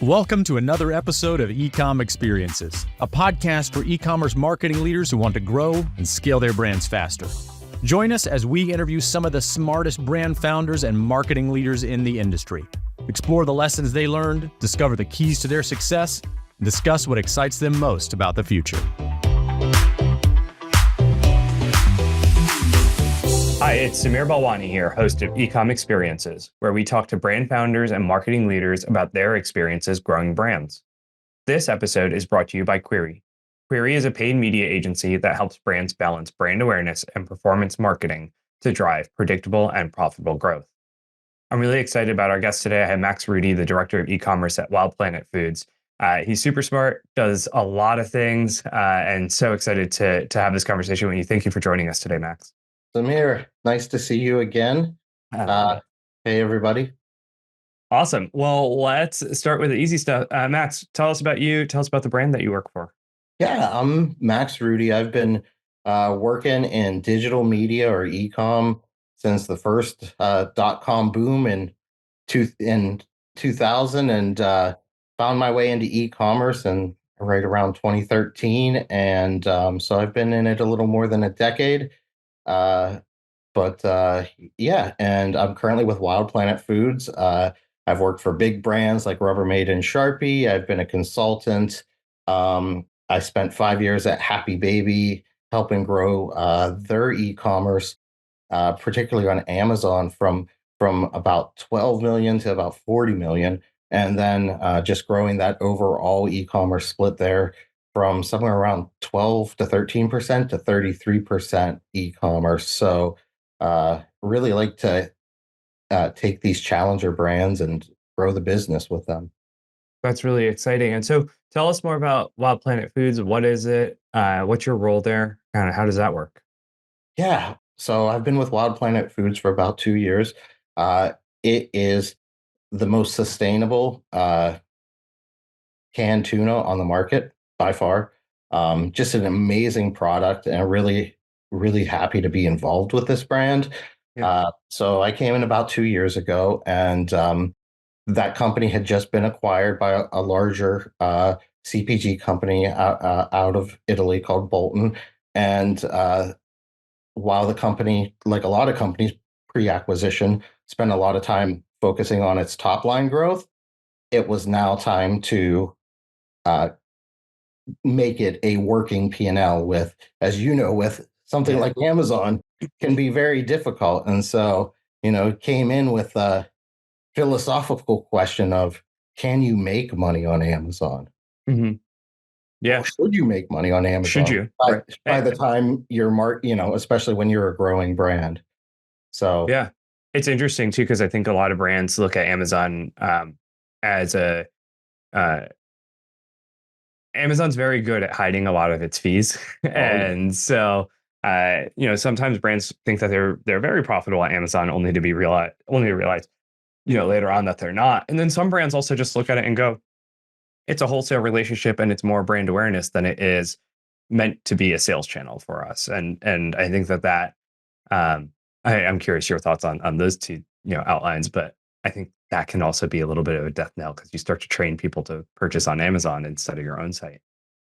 Welcome to another episode of Ecom Experiences, a podcast for e-commerce marketing leaders who want to grow and scale their brands faster. Join us as we interview some of the smartest brand founders and marketing leaders in the industry. Explore the lessons they learned, discover the keys to their success, and discuss what excites them most about the future. Hi, it's Samir Balwani here, host of Ecom Experiences, where we talk to brand founders and marketing leaders about their experiences growing brands. This episode is brought to you by Query. Query is a paid media agency that helps brands balance brand awareness and performance marketing to drive predictable and profitable growth. I'm really excited about our guest today. I have Max Rudy, the director of e-commerce at Wild Planet Foods. He's super smart, does a lot of things, and so excited to have this conversation with you. Thank you for joining us today, Max. Samir, nice to see you again. Hey, everybody. Awesome. Well, let's start with the easy stuff. Max, tell us about you. Tell us about the brand that you work for. Yeah, I'm Max Rudy. I've been working in digital media or e-com since the first .com boom in 2000 and found my way into e-commerce and right around 2013. And so I've been in it a little more than a decade. Yeah, and I'm currently with Wild Planet Foods. I've worked for big brands like Rubbermaid and Sharpie. I've been a consultant. I spent 5 years at Happy Baby helping grow their e-commerce, particularly on Amazon from about 12 million to about 40 million. And then just growing that overall e-commerce split there from somewhere around 12 to 13% to 33% e-commerce. So really like to take these challenger brands and grow the business with them. That's really exciting. And so tell us more about Wild Planet Foods. What is it? What's your role there? Kind of how does that work? Yeah. So I've been with Wild Planet Foods for about 2 years. It is the most sustainable canned tuna on the market by far. Just an amazing product, and really, really happy to be involved with this brand. Yeah. So I came in about 2 years ago, and that company had just been acquired by a larger CPG company out of Italy called Bolton. And while the company, like a lot of companies pre-acquisition, spent a lot of time focusing on its top line growth, it was now time to make it a working P&L with, as you know, with something like Amazon can be very difficult. And so, came in with a philosophical question of, can you make money on Amazon? Mm-hmm. Yeah. Or should you make money on Amazon? Should you? By the time you're especially when you're a growing brand. So yeah, it's interesting too, because I think a lot of brands look at Amazon as Amazon's very good at hiding a lot of its fees. And so, sometimes brands think that they're very profitable at Amazon only to realize, later on that they're not. And then some brands also just look at it and go, it's a wholesale relationship and it's more brand awareness than it is meant to be a sales channel for us. And I think that I'm curious your thoughts on those two, outlines, but I think that can also be a little bit of a death knell because you start to train people to purchase on Amazon instead of your own site.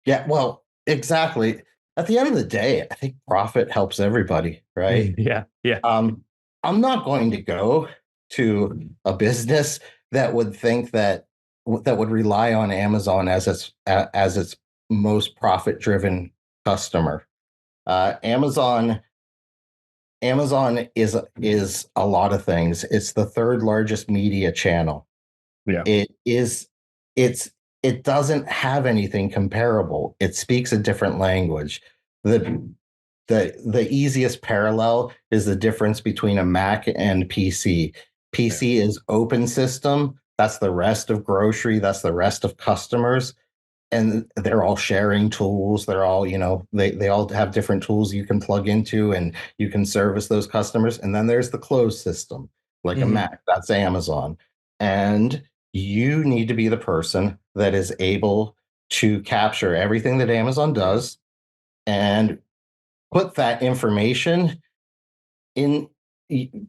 Yeah, well, exactly. At the end of the day, I think profit helps everybody, right? Yeah. I'm not going to go to a business that would think that would rely on Amazon as its most profit-driven customer. Amazon is a lot of things. It's the third largest media channel. Yeah. It doesn't have anything comparable. It speaks a different language. The easiest parallel is the difference between a Mac and PC. PC is open system. That's the rest of grocery. That's the rest of customers. And they're all sharing tools. They're all, they all have different tools you can plug into and you can service those customers. And then there's the closed system, like a Mac. That's Amazon. And you need to be the person that is able to capture everything that Amazon does and put that information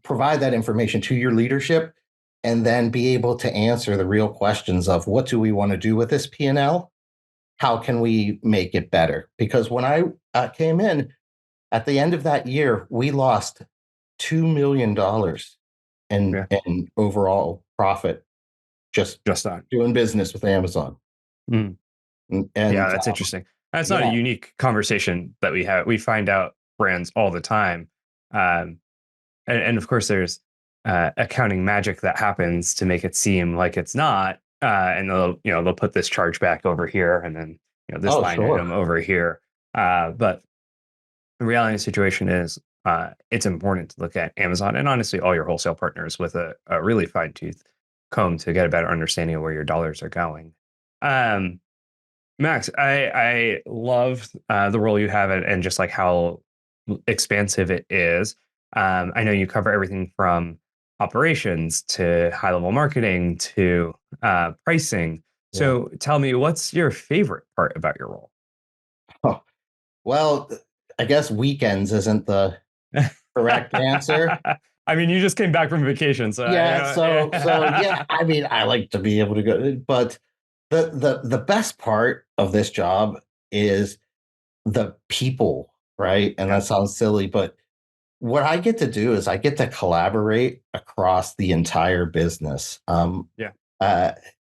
provide that information to your leadership and then be able to answer the real questions of what do we want to do with this P&L? How can we make it better? Because when I came in at the end of that year, we lost $2 million Yeah. in overall profit Just that. doing business with Amazon. Mm. Yeah, And that's interesting. That's not a yeah, unique conversation that we have. We find out brands all the time. Um, and of course, there's accounting magic that happens to make it seem like it's not. And they'll put this charge back over here, and then this oh, line sure. item over here. But the reality of the situation is, it's important to look at Amazon and honestly all your wholesale partners with a really fine tooth comb to get a better understanding of where your dollars are going. Um, Max, I love the role you have and just like how expansive it is. I know you cover everything from operations to high level marketing to pricing. Yeah. So tell me, what's your favorite part about your role? Oh, well, I guess weekends isn't the correct answer. I mean, you just came back from vacation, so Yeah, so yeah, yeah. I mean, I like to be able to go, but the best part of this job is the people, right? And Yeah, that sounds silly, but what I get to do is I get to collaborate across the entire business. yeah, Uh,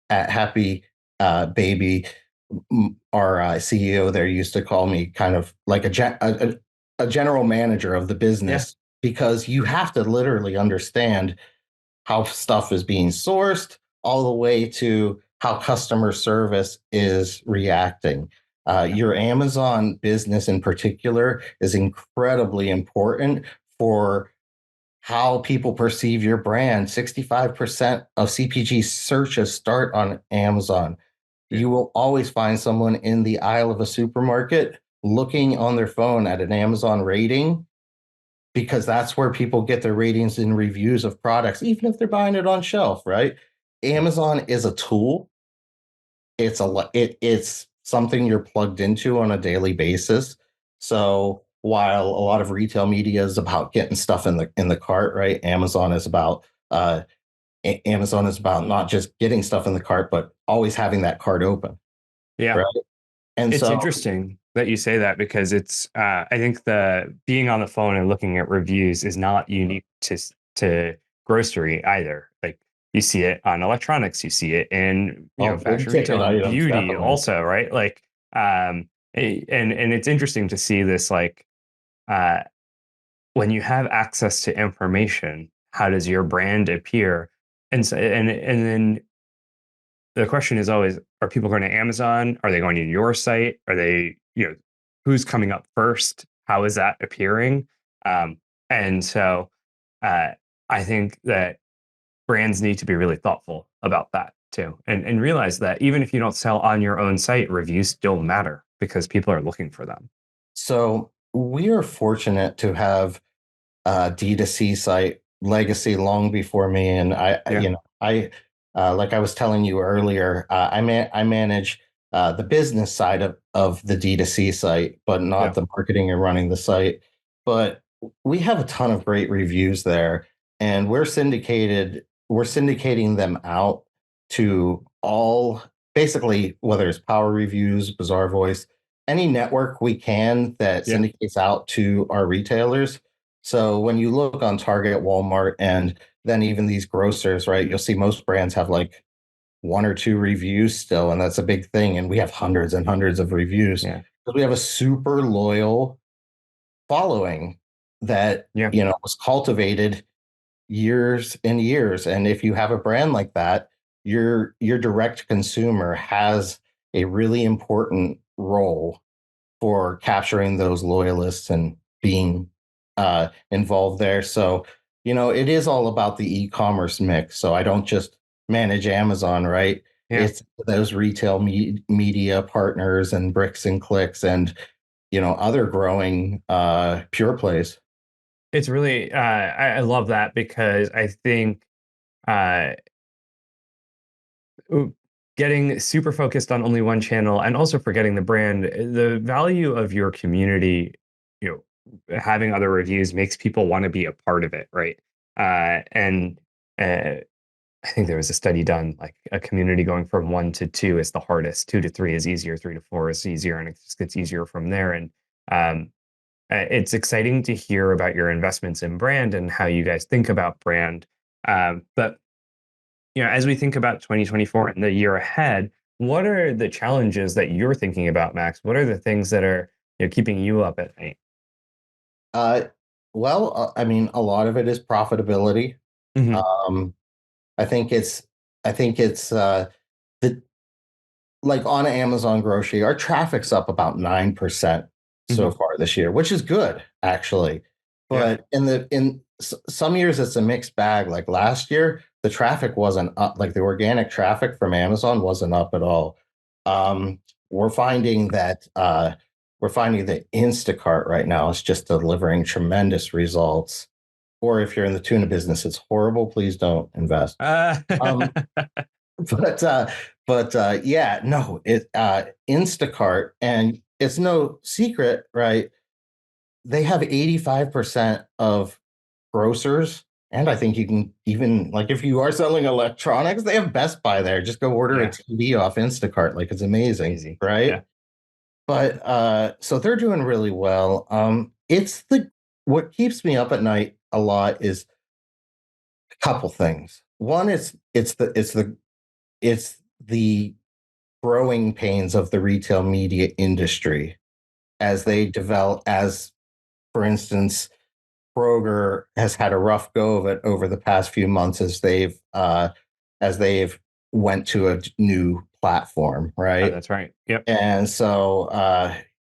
at Happy Baby, our CEO there used to call me kind of like a general manager of the yeah, business because you have to literally understand how stuff is being sourced, all the way to how customer service is reacting. yeah, Your Amazon business in particular is incredibly important for how people perceive your brand. 65% of CPG searches start on Amazon. yeah, You will always find someone in the aisle of a supermarket looking on their phone at an Amazon rating because that's where people get their ratings and reviews of products, even if they're buying it on shelf, right? yeah, Amazon is a tool. It's something you're plugged into on a daily basis. So while a lot of retail media is about getting stuff in the cart, right? Uh, Amazon is about not just getting stuff in the cart, but always having that cart open, yeah. right? And It's so, interesting that you say that because it's. I think the being on the phone and looking at reviews is not unique to grocery either. Like you see it on electronics, you see it in oh, big fashion ticket retail, items, beauty definitely. also, right? Like and it's interesting to see this like uh, when you have access to information, how does your brand appear? And so and then the question is always, are people going to Amazon? Are they going to your site? Are they, who's coming up first? How is that appearing? Um, and so uh, I think that brands need to be really thoughtful about that too, and realize that even if you don't sell on your own site, reviews still matter because people are looking for them. So we are fortunate to have D2C site legacy long before me. And Yeah, like I was telling you earlier, I manage the business side of the D2C site, but not yeah, the marketing and running the site. But we have a ton of great reviews there, and we're syndicating them out to all, basically, whether it's Power Reviews, Bazaar Voice, any network we can that yeah, syndicates out to our retailers. So when you look on Target, Walmart, and then even these grocers, right, you'll see most brands have like one or two reviews still, and that's a big thing. And we have hundreds and hundreds of reviews yeah, because we have a super loyal following that, yeah. was cultivated years and years. And if you have a brand like that, your direct consumer has a really important role for capturing those loyalists and being involved there. So, it is all about the e-commerce mix. So I don't just manage Amazon, right? Yeah. It's those retail media partners and bricks and clicks and, other growing pure plays. It's really I love that because I think uh, Ooh, getting super focused on only one channel and also forgetting the brand, the value of your community, having other reviews makes people want to be a part of it, right? And uh, I think there was a study done, like a community going from 1 to 2 is the hardest, 2 to 3 is easier, 3 to 4 is easier, and it just gets easier from there. And um, it's exciting to hear about your investments in brand and how you guys think about brand. But as we think about 2024 and the year ahead, what are the challenges that you're thinking about, Max? What are the things that are keeping you up at night? Uh, I mean, a lot of it is profitability. Hmm. Um, I think it's the like on Amazon grocery, our traffic's up about 9% so Hmm. far this year, which is good actually. Yeah. But some years it's a mixed bag. Like last year, the traffic wasn't up, like the organic traffic from Amazon wasn't up at all. Um, we're finding that Instacart right now is just delivering tremendous results. Or if you're in the tuna business, it's horrible. Please don't invest. Uh, Um, but yeah, no, it Instacart, and it's no secret, right? They have 85% of grocers, and I think you can even, like, if you are selling electronics, they have Best Buy there. Just go order a yeah. TV off Instacart. Like, it's amazing, Crazy. right? Yeah. But so they're doing really well. It's the what keeps me up at night a lot is a couple things. One is it's the growing pains of the retail media industry as they develop, as for instance, Kroger has had a rough go of it over the past few months as they've went to a new platform, Oh, right? that's right. Yep. And so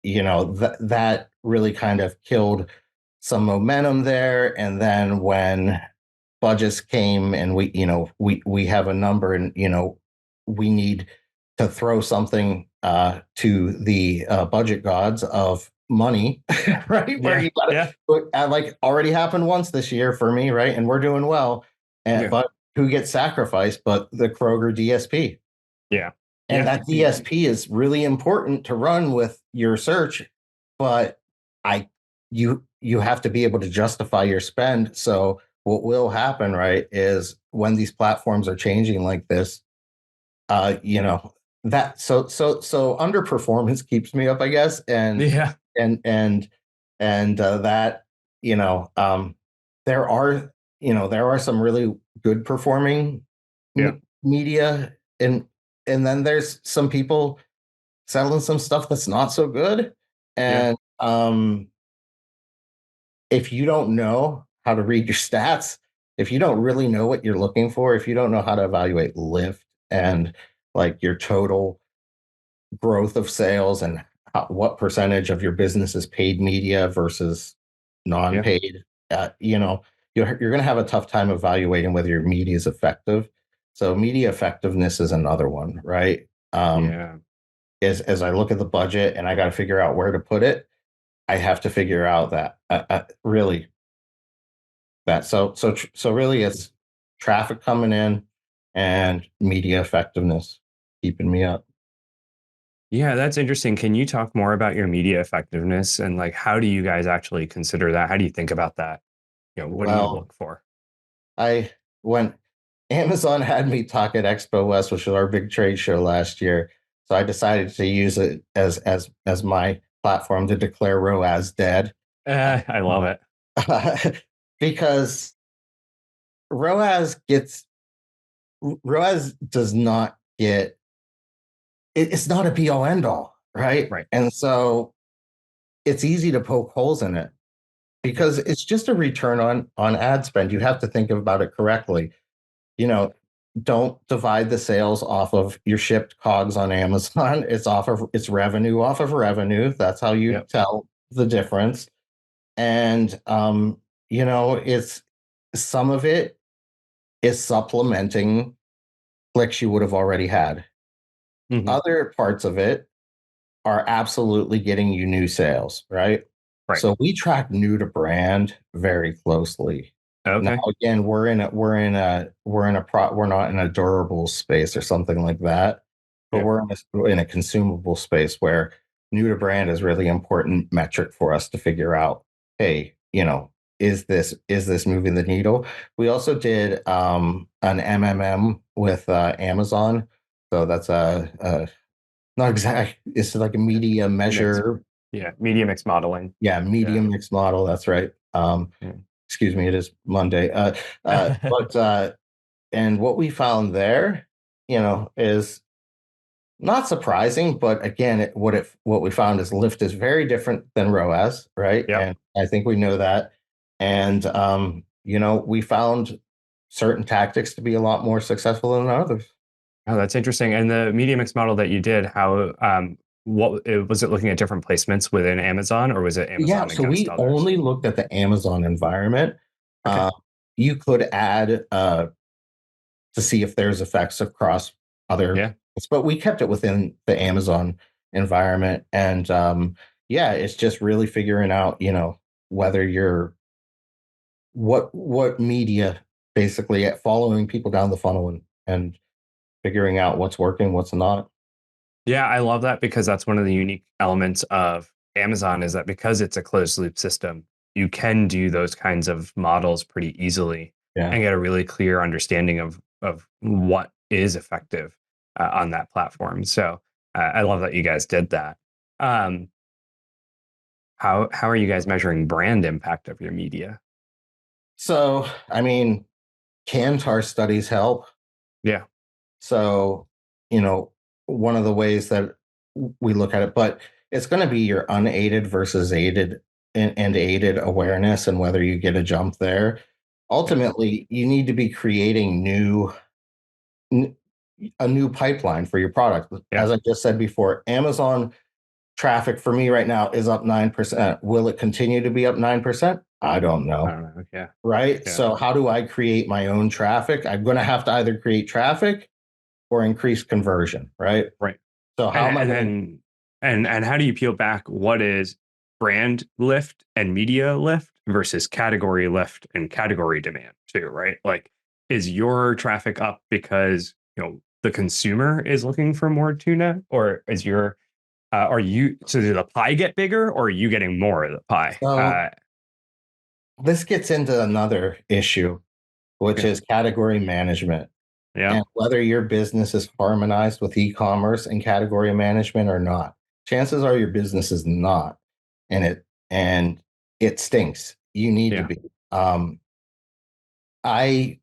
that really kind of killed some momentum there. And then when budgets came and we have a number, and we need to throw something to the budget gods of money, right? Where Yeah. you got Yeah. to, like, already happened once this year for me, right? And we're doing well. And Yeah. but who gets sacrificed but the Kroger DSP? Yeah. And Yeah. that DSP is really important to run with your search, but I you have to be able to justify your spend. So what will happen, right, is when these platforms are changing like this, uh, you know, so underperformance keeps me up, I guess, Yeah. and and that you know, there are there are some really good performing Yeah. media, and then there's some people selling some stuff that's not so good. Yeah. And if you don't know how to read your stats, if you don't really know what you're looking for, if you don't know how to evaluate lift and like your total growth of sales, and what percentage of your business is paid media versus Yeah. non-paid, you're going to have a tough time evaluating whether your media is effective. So media effectiveness is another one, right? Yeah. As I look at the budget and I got to figure out where to put it, I have to figure out that really that so really it's traffic coming in and media effectiveness keeping me up. Yeah, that's interesting. Can you talk more about your media effectiveness and like how do you guys actually consider that? How do you think about that? What do you Well, look for? I when Amazon had me talk at Expo West, which was our big trade show last year, so I decided to use it as my platform to declare ROAS dead. I love it. Because ROAS gets ROAS does not get it's not a be all end all, right? Right. And so it's easy to poke holes in it Yep. because it's just a return on ad spend. You have to think about it correctly. You know, don't divide the sales off of your shipped cogs on Amazon. It's revenue off of revenue. That's how you Yep. tell the difference. And it's some of it is supplementing clicks you would have already had. Hmm. Other parts of it are absolutely getting you new sales, right? Right. So we track new to brand very closely. Now, Okay. again, we're not in a durable space or something like that, but Yep. we're in a consumable space where new to brand is really important metric for us to figure out. Hey, is this moving the needle? We also did an MMM with Amazon. So that's a not exact. It's like a media Mix, measure. media mix modeling. Yeah, Yeah. media mix model. That's right. Excuse me. It is Monday. But and what we found there, is not surprising, but again, what we found is lift is very different than ROAS, right? Yep. And I think we know that. And we found certain tactics to be a lot more successful than others. Oh, that's interesting. And the media mix model that you did, how was it looking at different placements within Amazon, or was it Yeah, Amazon so against we others? only looked at the Amazon environment. Okay. Uh, you could add to see if there's effects across other, Yeah. but we kept it within the Amazon environment. And yeah, it's just really figuring out, whether you're what media basically at following people down the funnel and figuring out what's working, what's not. Yeah, I love that because that's one of the unique elements of Amazon is that because it's a closed loop system, you can do those kinds of models pretty easily Yeah. and get a really clear understanding of what is effective on that platform. So I love that you guys did that. Um, how are you guys measuring brand impact of your media? So, I mean, Kantar studies help. Yeah. So, you know, one of the ways that we look at it, but it's going to be your unaided versus aided and aided awareness and whether you get a jump there. Yeah. Ultimately, you need to be creating n- a new pipeline for your product. Yeah. As I just said before, Amazon traffic for me right now is up 9%. Will it continue to be up 9%? I don't I know. don't know. Yeah. Right. Yeah. So, how do I create my own traffic? I'm going to have to either create traffic or increase conversion. Right. Right. So, how am I And going to? then and how do you peel back what is brand lift and media lift versus category lift and category demand too, right? Like is your traffic up because the consumer is looking for more tuna, or is your are you so did the pie get bigger, or are you getting more of the pie? So, this gets into another issue, which Yeah. is category management Yeah. and whether your business is harmonized with e-commerce and category management or not. Chances are your business is not, and it stinks. You need to Yeah. be. I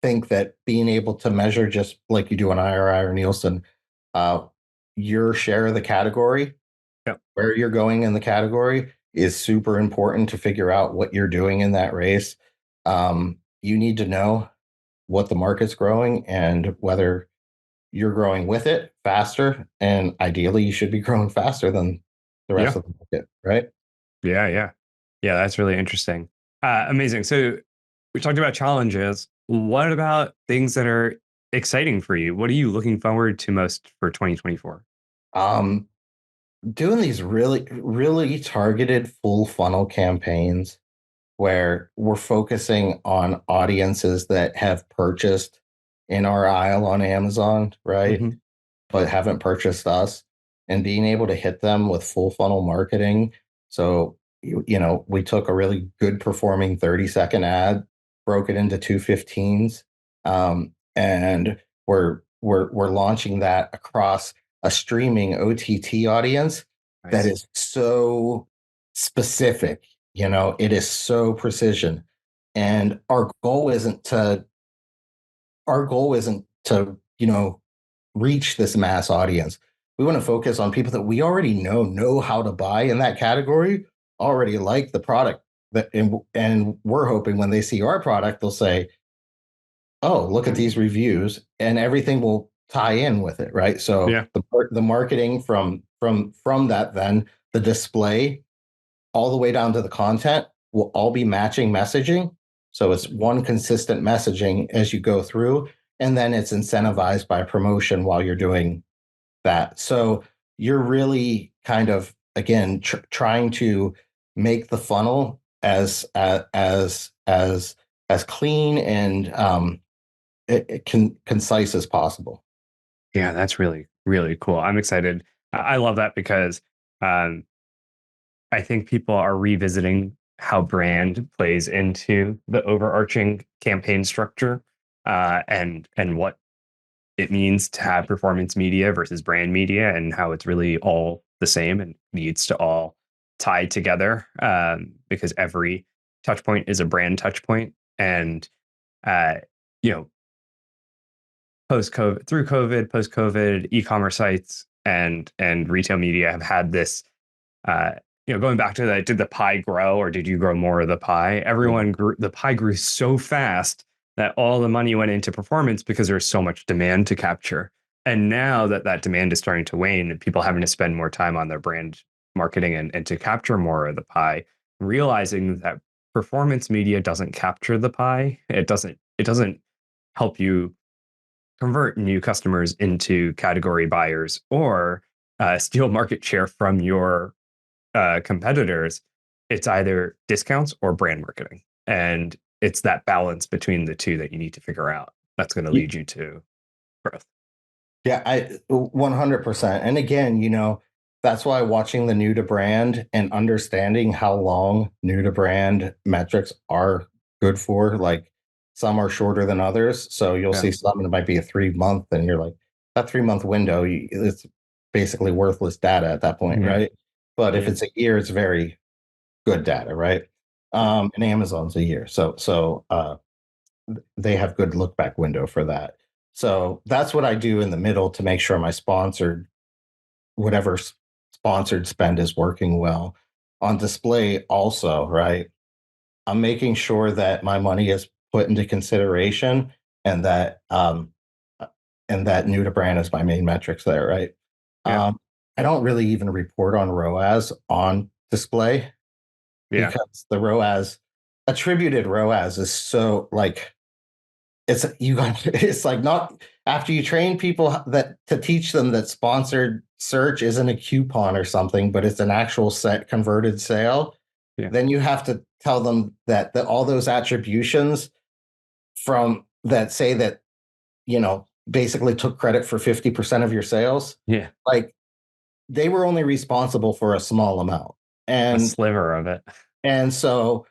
think that being able to measure just like you do on IRI or Nielsen, uh, your share of the category, Yeah. where you're going in the category, is super important to figure out what you're doing in that race. You need to know what the market's growing and whether you're growing with it faster. And ideally, you should be growing faster than the rest Yeah. of the market, right? Yeah. Yeah. Yeah. That's really interesting. Amazing. So we talked about challenges. What about things that are exciting for you? What are you looking forward to most for 2024? Um, Doing these really, really targeted full funnel campaigns where we're focusing on audiences that have purchased in our aisle on Amazon, right? Hmm. But haven't purchased us, and being able to hit them with full funnel marketing. So, we took a really good performing 30-second ad, broke it into two 15s, and we're launching that across a streaming OTT audience that Nice. is so specific. It is so precision. And our goal isn't to reach this mass audience. We want to focus on people that we already know how to buy in that category, already like the product and we're hoping when they see our product, they'll say, "Oh, look at these reviews," and everything will tie in with it, right? So Yeah. the marketing from that, then the display all the way down to the content will all be matching messaging. So it's one consistent messaging as you go through, and then it's incentivized by promotion while you're doing that. So you're really kind of again trying to make the funnel as clean and concise as possible. Yeah, that's really, really cool. I'm excited. I love that because um, I think people are revisiting how brand plays into the overarching campaign structure, and what it means to have performance media versus brand media, and how it's really all the same and needs to all tie together, because every touch point is a brand touch point. And uh, you know, post COVID, through COVID, post COVID, e-commerce sites and retail media have had this. Uh, going back to that, did the pie grow or did you grow more of the pie? Everyone grew, the pie grew so fast that all the money went into performance because there's so much demand to capture. And now that that demand is starting to wane and people having to spend more time on their brand marketing and to capture more of the pie, realizing that performance media doesn't capture the pie. It doesn't help you convert new customers into category buyers or steal market share from your competitors. It's either discounts or brand marketing. And it's that balance between the two that you need to figure out. That's going to lead you to growth. Yeah, I 100%. And again, that's why watching the new to brand and understanding how long new to brand metrics are good for, like some are shorter than others. So you'll Yeah. see some that might be a 3 month, and you're like, that 3 month window, it's basically worthless data at that point, Yeah. right? But if Yeah. it's a year, it's very good data, right? Yeah. And Amazon's a year. So they have good look back window for that. So that's what I do in the middle to make sure my whatever sponsored spend is working well. On display also, right? I'm making sure that my money is put into consideration, and uh, that new to brand is my main metrics there, right? Yeah. I don't really even report on ROAS on display, Yeah. because the ROAS, attributed ROAS, is so like, it's like, not after you train people that to teach them that sponsored search isn't a coupon or something, but it's an actual set converted sale. Yeah. Then you have to tell them that all those attributions from that say that, basically took credit for 50% of your sales. Yeah. Like, they were only responsible for a small amount. A And sliver of it. and so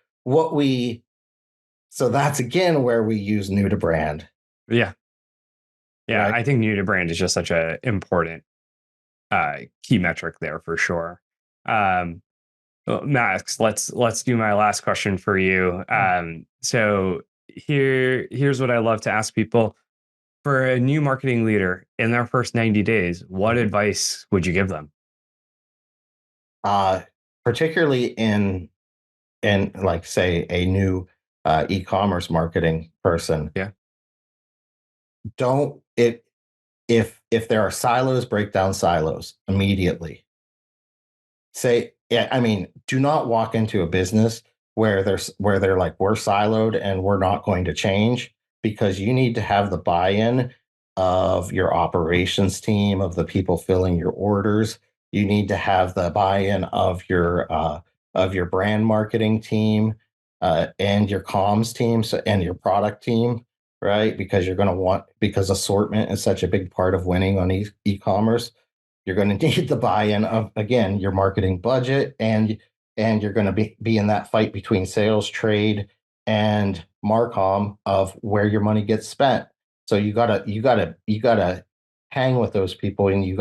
that's again where we use new to brand, Yeah. Yeah. right? I think new to brand is just such a important key metric there for sure. Um, Well, Max, let's do my last question for you. So here's what I love to ask people. For a new marketing leader in their first 90 days, what advice would you give them? uh, Particularly in like, say, a new e-commerce marketing person. Yeah. Don't it If there are silos, break down silos immediately. Say, yeah, I mean, do not walk into a business where they're like, we're siloed and we're not going to change, because you need to have the buy-in of your operations team, of the people filling your orders. You need to have the buy-in of your brand marketing team, and your comms team, and your product team, right? Because because assortment is such a big part of winning on e-commerce. You're going to need the buy-in of, again, your marketing budget, and you're going to be in that fight between sales, trade, and Marcom of where your money gets spent. So you gotta hang with those people, and you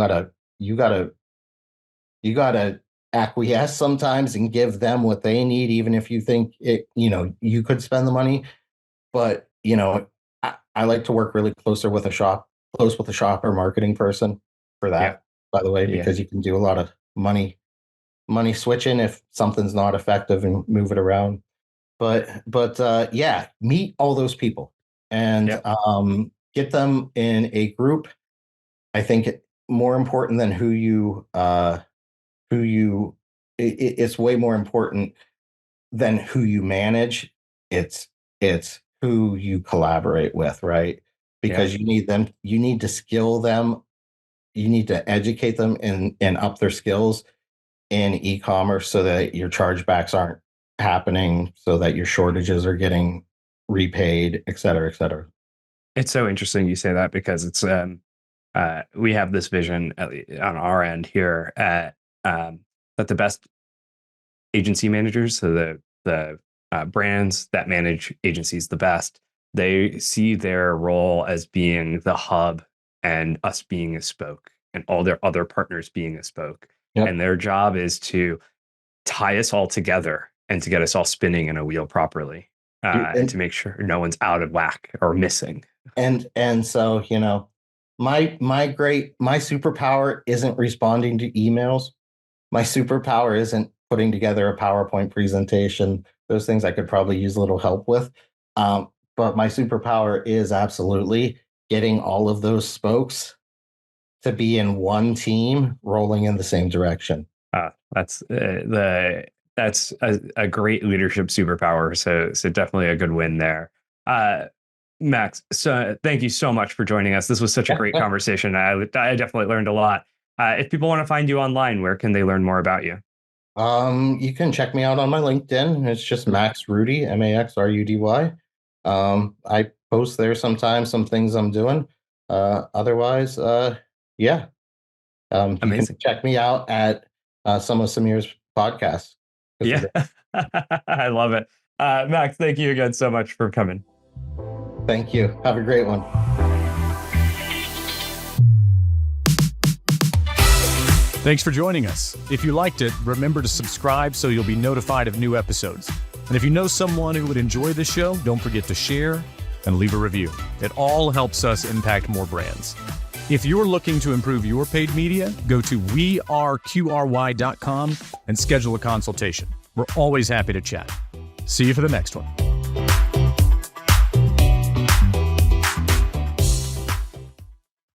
gotta acquiesce sometimes and give them what they need, even if you think you could spend the money. But I like to work really close with a shopper marketing person for Yeah. that, by the way, Yeah. because you can do a lot of money switching if something's not effective, and move it around. But yeah, meet all those people, and Yeah. get them in a group. I think more important than who you it's way more important than who you manage. It's who you collaborate with, right? Yeah. Because you need to skill them, you need to educate them and up their skills in e-commerce, so that your chargebacks aren't happening, so that your shortages are getting repaid, et cetera, et cetera. It's so interesting you say that because it's we have this vision on our end here at that the best agency managers, so the the brands that manage agencies the best, they see their role as being the hub and us being a spoke and all their other partners being a spoke. Yep. And their job is to tie us all together and to get us all spinning in a wheel properly, and to make sure no one's out of whack or missing. And so, my superpower isn't responding to emails. My superpower isn't putting together a PowerPoint presentation. Those things I could probably use a little help with. But my superpower is absolutely getting all of those spokes to be in one team rolling in the same direction. That's a great leadership superpower. So definitely a good win there. Max, so thank you so much for joining us. This was such a great conversation. I definitely learned a lot. If people want to find you online, where can they learn more about you? You can check me out on my LinkedIn. It's just Max Rudy, MAXRUDY. I post there sometimes some things I'm doing. Otherwise, yeah. You Amazing. can check me out at some of Samir's podcasts. Yeah, I love it. Max, thank you again so much for coming. Thank you. Have a great one. Thanks for joining us. If you liked it, remember to subscribe so you'll be notified of new episodes. And if you know someone who would enjoy the show, don't forget to share and leave a review. It all helps us impact more brands. If you're looking to improve your paid media, go to weareqry.com and schedule a consultation. We're always happy to chat. See you for the next one.